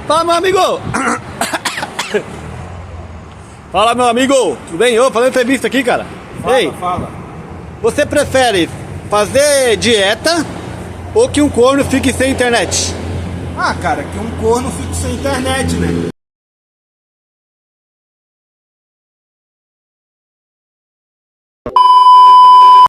Fala, meu amigo! Fala, meu amigo! Tudo bem? Eu fazendo entrevista aqui, cara. Fala, Ei, fala. você prefere fazer dieta ou que um corno fique sem internet? Ah, cara, que um corno fica sem internet, né?